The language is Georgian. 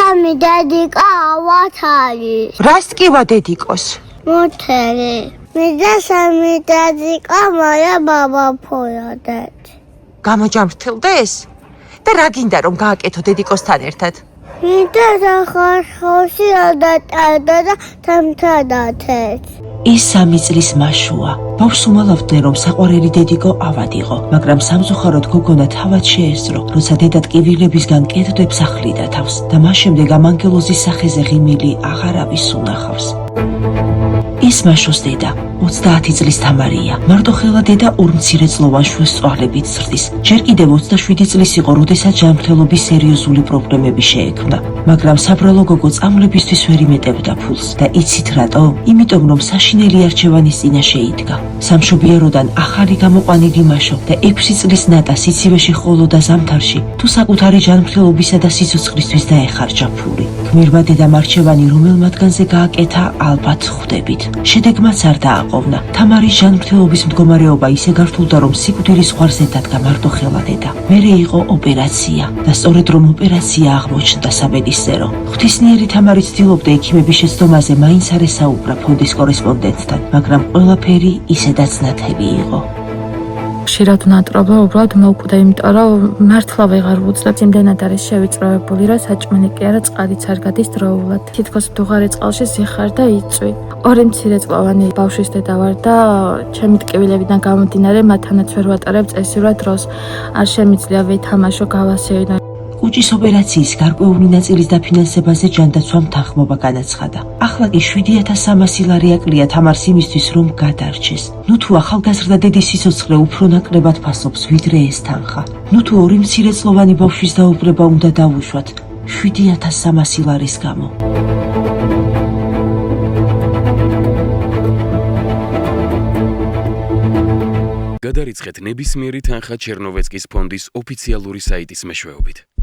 სამი დედიკა ავათ არის. რას ტკივა დედიკოს? მოთელი. მიდა სამი დედიკა მაია ბაბა ფოიოდეთ. გამოჯამრთელდეს? და რა გინდა რომ გააკეთო დედიკოსთან ერთად? მიდა სახარხოში ადატარდა და თამთადათეთ. ის 3 წლის მაშუა. ბავშვს უმალავდნენ რომ საყვარელი დედიკო ავად იყო, მაგრამ სამწუხაროდ გოგონა თავად შეესწრო, როცა დედა ტკივილებისგან კეთდებს ახლიდა თავს და მას შემდეგ ამანგელოზის სახეზე ღიმილი აღარავის უნახავს. ის მაშოს დედა 30 წლის თამარია. მარტოხელა დედა 2 მცირეწლოვან შვილს წვალებით ზრდის. ჯერ კიდევ 27 წლის იყო, როდესაც ჯანმრთელობის სერიოზული პრობლემები შეექმნა. მაგრამ საბრალო გოგო წამლებისთვის ვერ იმეტებდა ფულს და იცით რატო? იმიტომ რომ საშინელი არჩევანის წინაშე იდგა. სამშობიაროდან ახალი გამოყვანილი მაშო და 6 წლის ნატა სიცივეში ხოლოდა ზამთარში თუ საკუთარი ჯანმრთელობისა და სიცოცხლისთვის დაეხარჯა ფული. გმირმა დედამ არჩევანი რომელ მათგანზე გააკეთა, ალბათ ხვდებით. შედეგმაც არ დააყოვნა. თამარის ჯანმრთელობის მდგომარეობა ისე გართულდა, რომ სიკვდილის ზღვარზე დადგა მარტოხელა დედა. მერე იყო ოპერაცია და სწორედ რომ ოპერაცია აღმოჩნდა საბედისწერო. ღვთისმიერი თამარი ცდილობდა ექიმების შეცდომაზე მაინც არ ესაუბრა ფონდის კორესპონდენტთან, მაგრამ ყველაფერი ისედაც ნათელი იყო. ხშირად ნატრობა უბრალოდ მოუკვდა, იმიტომ რომ მართლა ვეღარ ვუძლებ, იმდენად არის შევიწროებული, რომ საჭმელი კი არა, წყალიც არ გადის დროულად. თითქოს მდუღარე წყალში ზიხარ და იწვი. 2 მცირეწლოვანი ბავშვის დედა ვარ და ჩემი ტკივილებიდან გამომდინარე, მათთანაც ვერ ვატარებ წესიურად დროს. არ შემიძლია ვითამაშო, გავასეირნო. კუჭის ოპერაციის გარკვეული ნაწილის დაფინანსებაზე ჯანდაცვამ თანხმობა განაცხადა. ახლა კი 7300 ლარი აკლია თამარს იმისთვის, რომ გადარჩეს. ნუ თუ ახალგაზრდა დედის სიცოცხლე უფრო ნაკლებად ფასობს, ვიდრე ეს თანხა. ნუ თუ 2 მცირეწლოვანი ბავშვის დაუბრება უნდა დავუშვათ 7300 ლარის გამო. გადარიცხეთ ნებისმიერი თანხა ჩერნოვეცკის ფონდის ოფიციალური საიტის მეშვეობით.